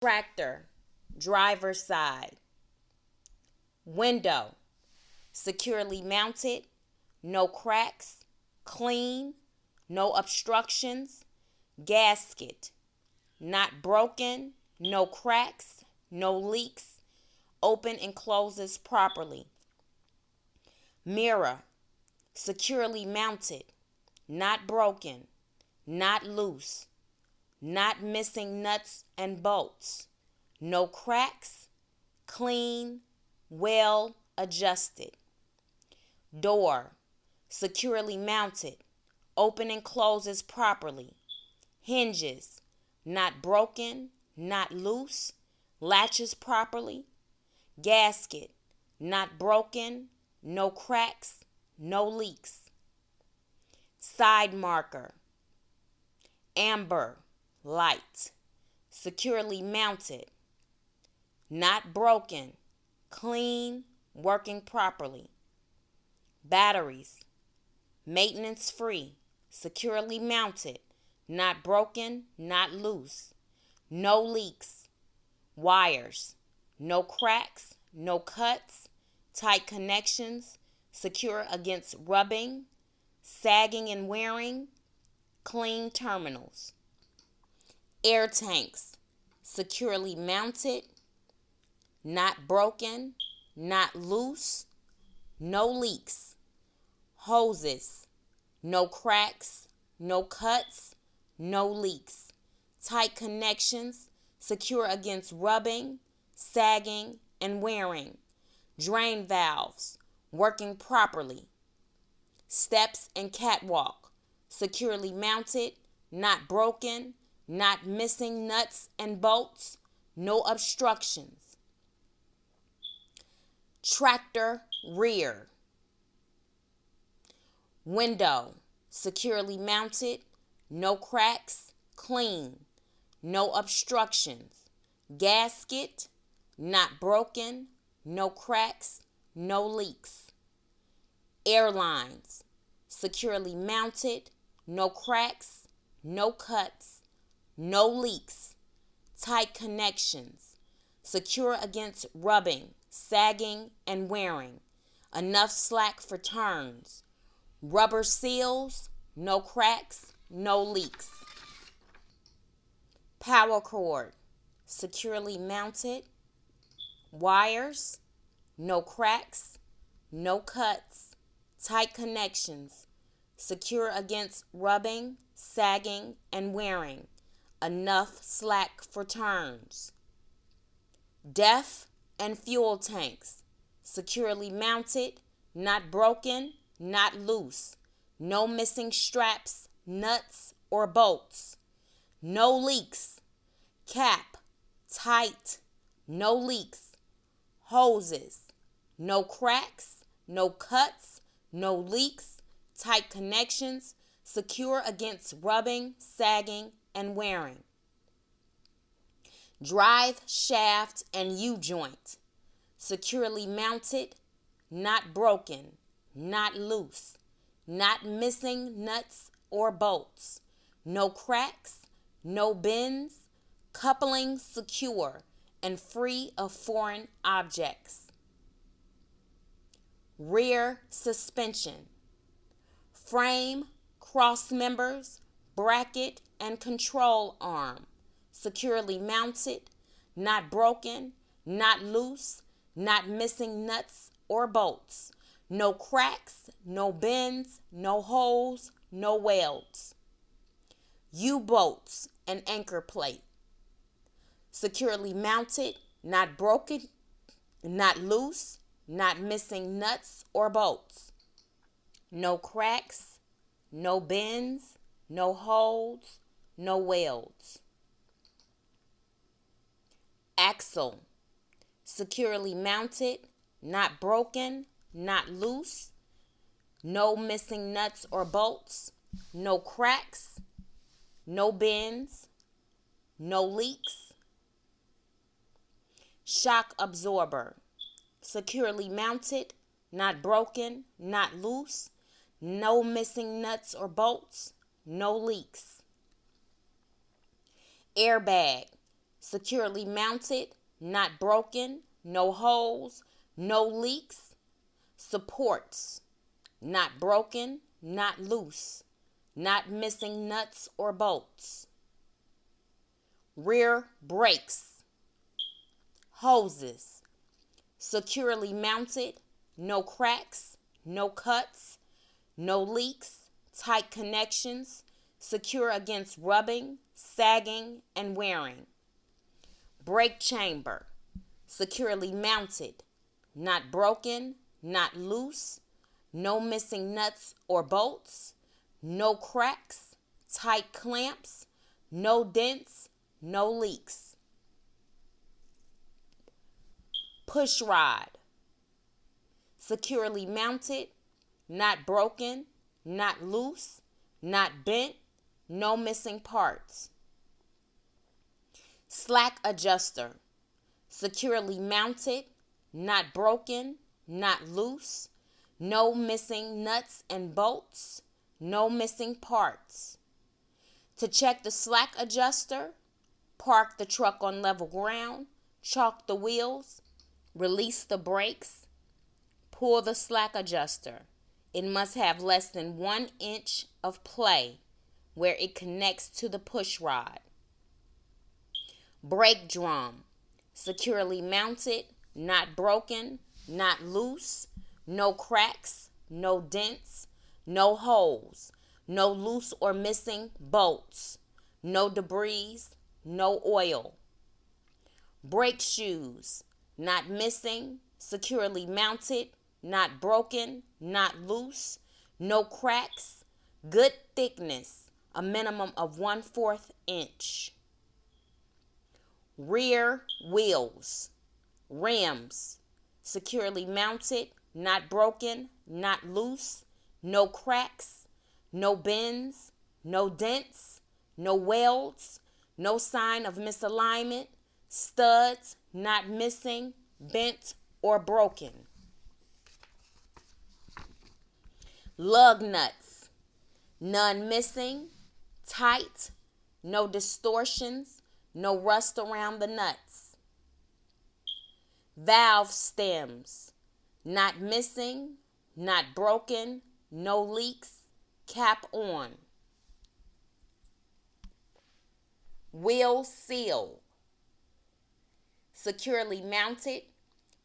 Tractor, driver's side. Window, securely mounted, no cracks, clean, no obstructions. Gasket, not broken, no cracks, no leaks, open and closes properly. Mirror, securely mounted, not broken, not loose, not missing nuts and bolts, no cracks, clean, well adjusted. Door, securely mounted, open and closes properly. Hinges, not broken, not loose, latches properly. Gasket, not broken, no cracks, no leaks. Side marker, amber, light, securely mounted, not broken, clean, working properly. Batteries, maintenance free, securely mounted, not broken, not loose, no leaks. Wires, no cracks, no cuts, tight connections, secure against rubbing, sagging and wearing, clean terminals. Air tanks, securely mounted, not broken, not loose, no leaks. Hoses, no cracks, no cuts, no leaks. Tight connections, secure against rubbing, sagging, and wearing. Drain valves, working properly. Steps and catwalk, securely mounted, not broken, not missing nuts and bolts, no obstructions. Tractor rear. Window, securely mounted, no cracks, clean, no obstructions. Gasket, not broken, no cracks, no leaks. Airlines, securely mounted, no cracks, no cuts, no leaks. Tight connections, secure against rubbing, sagging, and wearing. Enough slack for turns. Rubber seals, no cracks, no leaks. Power cord, securely mounted. Wires, no cracks, no cuts. Tight connections, secure against rubbing, sagging, and wearing. Enough slack for turns. DEF and fuel tanks, securely mounted, not broken, not loose. No missing straps, nuts, or bolts. No leaks. Cap, tight, no leaks. Hoses, no cracks, no cuts, no leaks. Tight connections, secure against rubbing, sagging, and wearing. Drive shaft and U-joint, securely mounted, not broken, not loose, not missing nuts or bolts. No cracks, no bends, coupling secure and free of foreign objects. Rear suspension, frame, cross members, bracket, and control arm, securely mounted, not broken, not loose, not missing nuts or bolts. No cracks, no bends, no holes, no welds. U-bolts and anchor plate, securely mounted, not broken, not loose, not missing nuts or bolts. No cracks, no bends, no holes, no welds. Axle, securely mounted, not broken, not loose, no missing nuts or bolts, no cracks, no bends, no leaks. Shock absorber, securely mounted, not broken, not loose, no missing nuts or bolts, no leaks. Airbag, securely mounted, not broken, no holes, no leaks. Supports, not broken, not loose, not missing nuts or bolts. Rear brakes, hoses, securely mounted, no cracks, no cuts, no leaks, tight connections, secure against rubbing, sagging, and wearing. Brake chamber, securely mounted, not broken, not loose, no missing nuts or bolts, no cracks, tight clamps, no dents, no leaks. Push rod, securely mounted, not broken, not loose, not bent, no missing parts. Slack adjuster, securely mounted, not broken, not loose, no missing nuts and bolts, no missing parts. To check the slack adjuster, park the truck on level ground, chalk the wheels, release the brakes, pull the slack adjuster. It must have less than 1 inch of play where it connects to the push rod. Brake drum, securely mounted, not broken, not loose, no cracks, no dents, no holes, no loose or missing bolts, no debris, no oil. Brake shoes, not missing, securely mounted, not broken, not loose, no cracks, good thickness, a minimum of 1/4 inch. Rear wheels, rims, securely mounted, not broken, not loose, no cracks, no bends, no dents, no welds, no sign of misalignment, studs not missing, bent, or broken. Lug nuts, none missing, tight, no distortions, no rust around the nuts. Valve stems, not missing, not broken, no leaks, cap on. Wheel seal, securely mounted,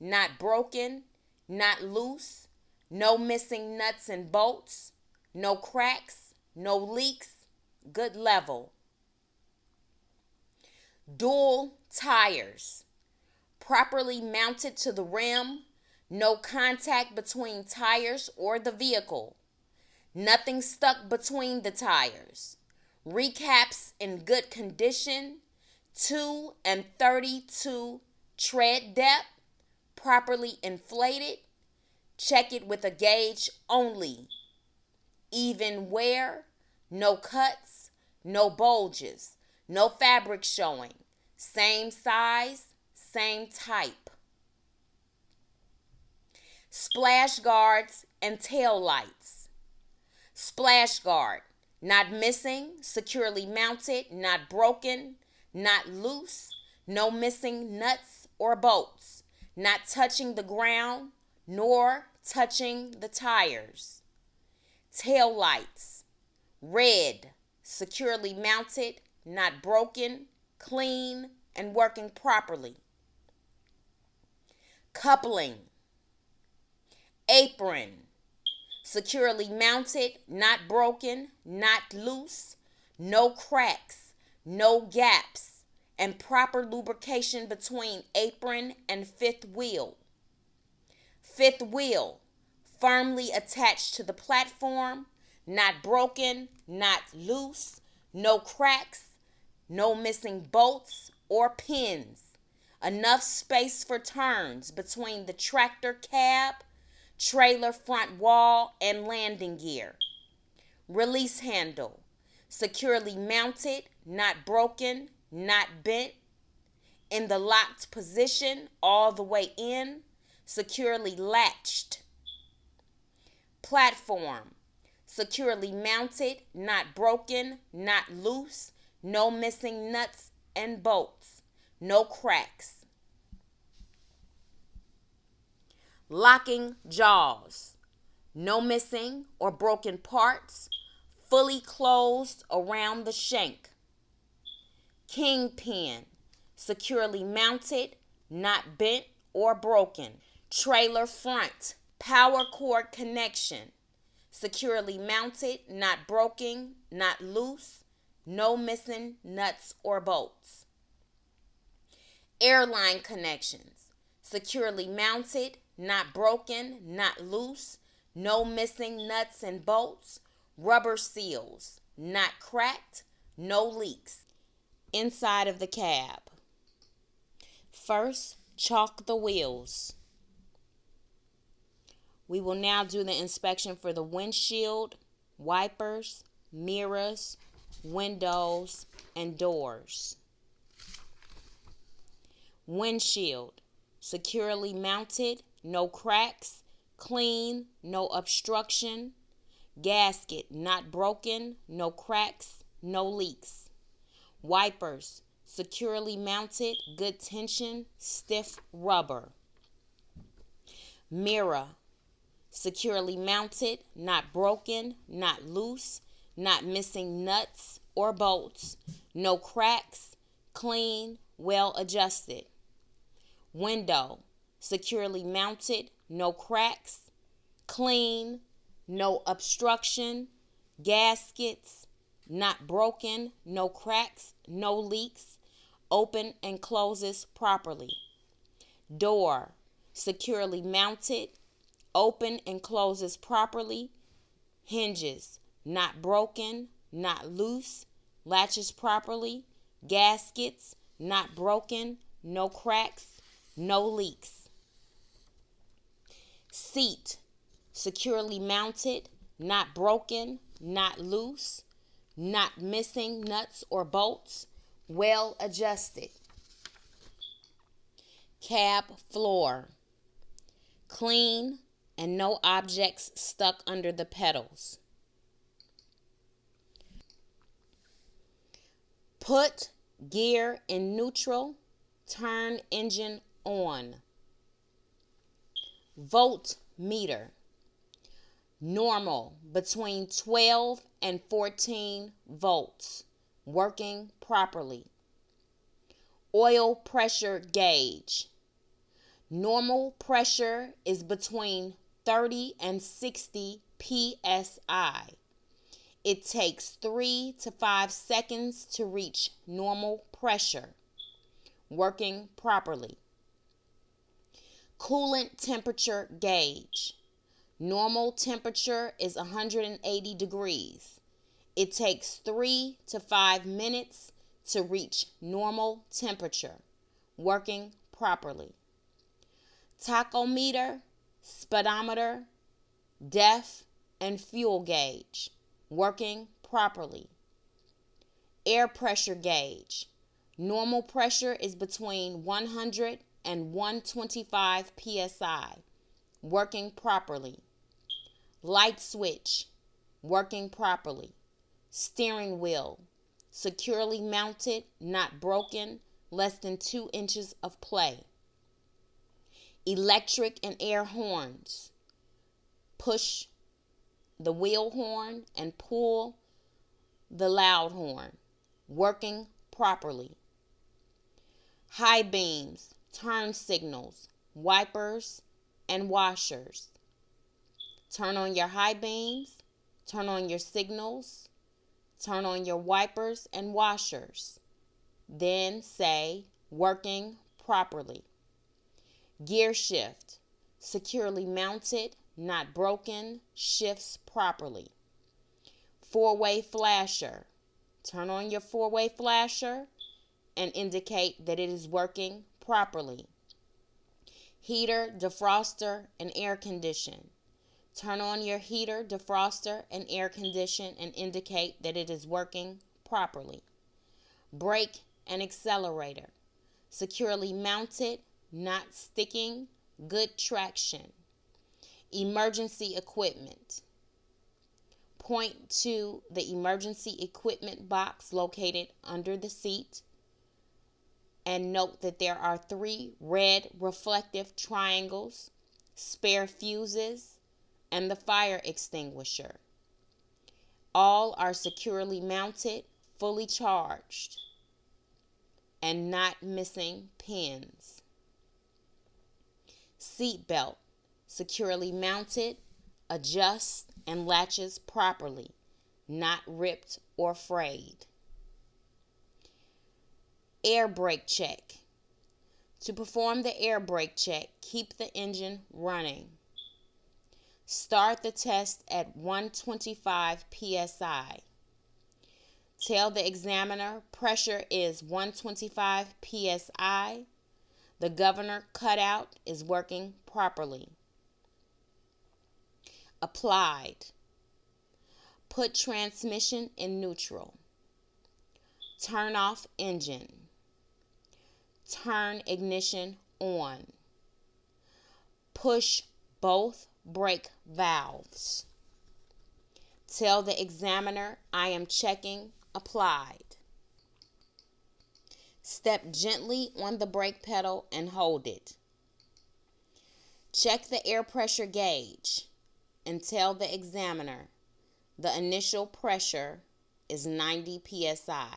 not broken, not loose, no missing nuts and bolts, no cracks, no leaks, good level. Dual tires, properly mounted to the rim, no contact between tires or the vehicle, nothing stuck between the tires. Recaps in good condition, 2 and 32 tread depth, properly inflated. Check it with a gauge only. Even wear, no cuts, no bulges, no fabric showing. Same size, same type. Splash guards and tail lights. Splash guard, not missing, securely mounted, not broken, not loose, no missing nuts or bolts, not touching the ground, nor touching the tires. Tail lights, red, securely mounted, not broken, clean, and working properly. Coupling, apron, securely mounted, not broken, not loose, no cracks, no gaps, and proper lubrication between apron and fifth wheel. Fifth wheel, firmly attached to the platform, not broken, not loose, no cracks, no missing bolts or pins. Enough space for turns between the tractor cab, trailer front wall, and landing gear. Release handle, securely mounted, not broken, not bent, in the locked position all the way in, securely latched. Platform, securely mounted, not broken, not loose, no missing nuts and bolts, no cracks. Locking jaws, no missing or broken parts, fully closed around the shank. Kingpin, securely mounted, not bent or broken. Trailer front, power cord connection, securely mounted, not broken, not loose, no missing nuts or bolts. Airline connections, securely mounted, not broken, not loose, no missing nuts and bolts. Rubber seals, not cracked, no leaks. Inside of the cab. First, chalk the wheels. We will now do the inspection for the windshield, wipers, mirrors, windows, and doors. Windshield, securely mounted, no cracks, clean, no obstruction. Gasket, not broken, no cracks, no leaks. Wipers, securely mounted, good tension, stiff rubber. Mirror, securely mounted, not broken, not loose, not missing nuts or bolts, no cracks, clean, well adjusted. Window, securely mounted, no cracks, clean, no obstruction. Gaskets, not broken, no cracks, no leaks, open and closes properly. Door, securely mounted, open and closes properly. Hinges, not broken, not loose, latches properly. Gaskets, not broken, no cracks, no leaks. Seat, securely mounted, not broken, not loose, not missing nuts or bolts, well adjusted. Cab floor, clean and no objects stuck under the pedals. Put gear in neutral, turn engine on. Voltmeter, normal between 12 and 14 volts, working properly. Oil pressure gauge, normal pressure is between 30 and 60 psi. It takes 3 to 5 seconds to reach normal pressure, working properly. Coolant temperature gauge, normal temperature is 180 degrees. It takes 3 to 5 minutes to reach normal temperature, working properly. Tachometer, speedometer, depth, and fuel gauge, working properly. Air pressure gauge, normal pressure is between 100 and 125 psi, working properly. Light switch, working properly. Steering wheel, securely mounted, not broken, less than 2 inches of play. Electric and air horns, push the wheel horn and pull the loud horn, working properly. High beams, turn signals, wipers, and washers. Turn on your high beams, turn on your signals, turn on your wipers and washers. Then say, working properly. Gear shift, securely mounted, not broken, shifts properly. Four-way flasher, turn on your four-way flasher and indicate that it is working properly. Heater, defroster, and air condition. Turn on your heater, defroster, and air condition and indicate that it is working properly. Brake and accelerator, securely mounted, not sticking, good traction. Emergency equipment. Point to the emergency equipment box located under the seat and note that there are 3 red reflective triangles, spare fuses, and the fire extinguisher. All are securely mounted, fully charged, and not missing pins. Seat belt, securely mounted, adjusts and latches properly, not ripped or frayed. Air brake check. To perform the air brake check, keep the engine running. Start the test at 125 psi. Tell the examiner pressure is 125 psi. The governor cutout is working properly. Applied. Put transmission in neutral. Turn off engine. Turn ignition on. Push both brake valves. Tell the examiner I am checking applied. Step gently on the brake pedal and hold it. Check the air pressure gauge and tell the examiner the initial pressure is 90 psi.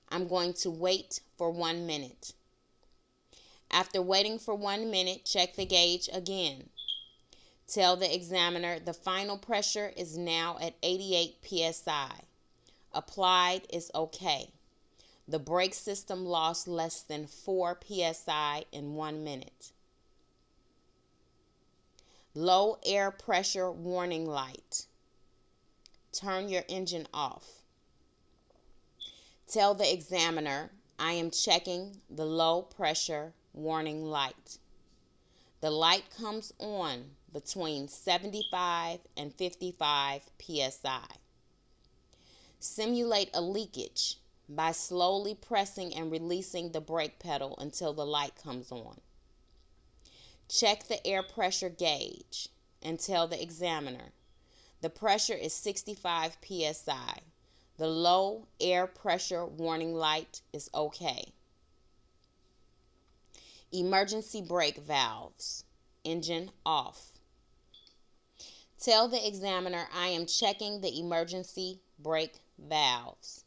I'm going to wait for 1 minute. After waiting for 1 minute, check the gauge again. Tell the examiner the final pressure is now at 88 psi. Applied is okay. The brake system lost less than 4 psi in 1 minute. Low air pressure warning light. Turn your engine off. Tell the examiner I am checking the low pressure warning light. The light comes on between 75 and 55 psi. Simulate a leakage by slowly pressing and releasing the brake pedal until the light comes on. Check the air pressure gauge and tell the examiner the pressure is 65 psi. The low air pressure warning light is okay. Emergency brake valves. Engine off. Tell the examiner I am checking the emergency brake valves.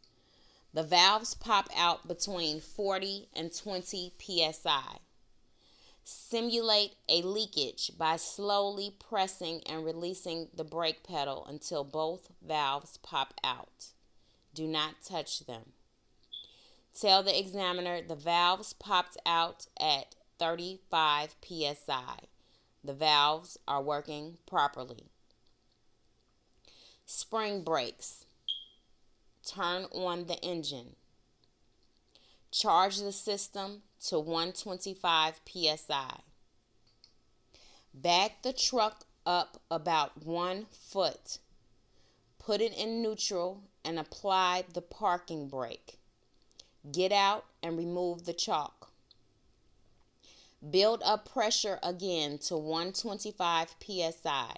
The valves pop out between 40 and 20 psi. Simulate a leakage by slowly pressing and releasing the brake pedal until both valves pop out. Do not touch them. Tell the examiner the valves popped out at 35 psi. The valves are working properly. Spring brakes. Turn on the engine. Charge the system to 125 psi. Back the truck up about 1 foot. Put it in neutral and apply the parking brake. Get out and remove the chalk. Build up pressure again to 125 psi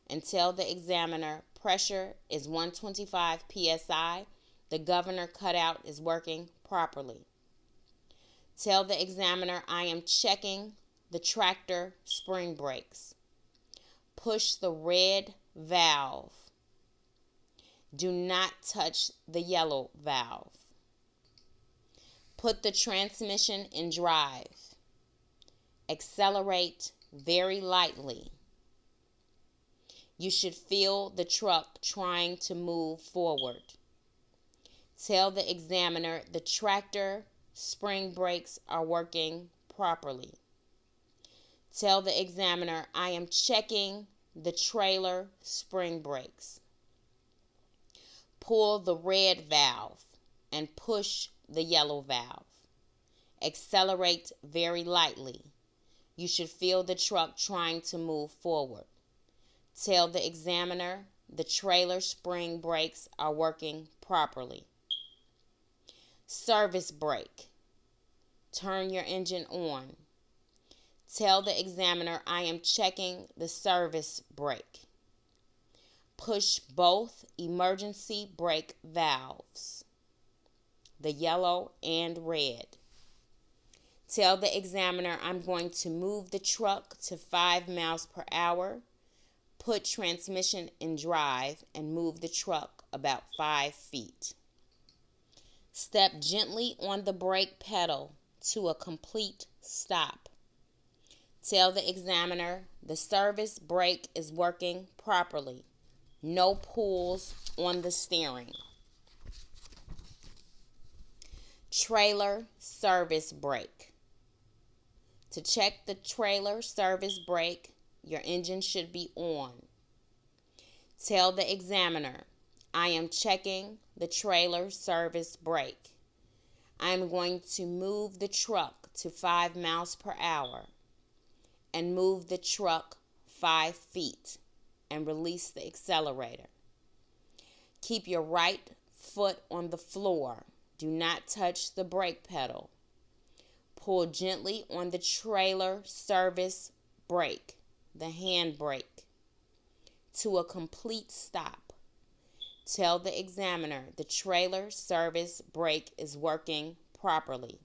and tell the examiner pressure is 125 psi. The governor cutout is working properly. Tell the examiner I am checking the tractor spring brakes. Push the red valve. Do not touch the yellow valve. Put the transmission in drive. Accelerate very lightly. You should feel the truck trying to move forward. Tell the examiner the tractor spring brakes are working properly. Tell the examiner I am checking the trailer spring brakes. Pull the red valve and push the yellow valve. Accelerate very lightly. You should feel the truck trying to move forward. Tell the examiner the trailer spring brakes are working properly. Service brake. Turn your engine on. Tell the examiner I am checking the service brake. Push both emergency brake valves, the yellow and red. Tell the examiner I'm going to move the truck to 5 miles per hour. Put transmission in drive and move the truck about 5 feet. Step gently on the brake pedal to a complete stop. Tell the examiner the service brake is working properly. No pulls on the steering. Trailer service brake. To check the trailer service brake, your engine should be on. Tell the examiner, I am checking the trailer service brake. I am going to move the truck to 5 miles per hour and move the truck 5 feet and release the accelerator. Keep your right foot on the floor. Do not touch the brake pedal. Pull gently on the trailer service brake, the hand brake, to a complete stop. Tell the examiner the trailer service brake is working properly.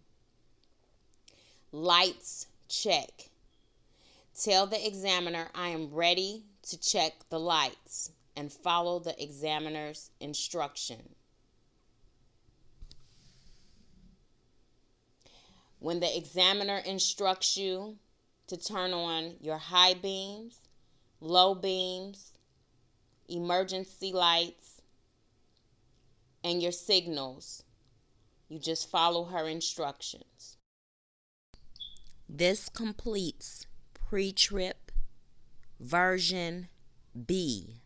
Lights check. Tell the examiner I am ready to check the lights and follow the examiner's instruction. When the examiner instructs you to turn on your high beams, low beams, emergency lights, and your signals, you just follow her instructions. This completes pre-trip version B.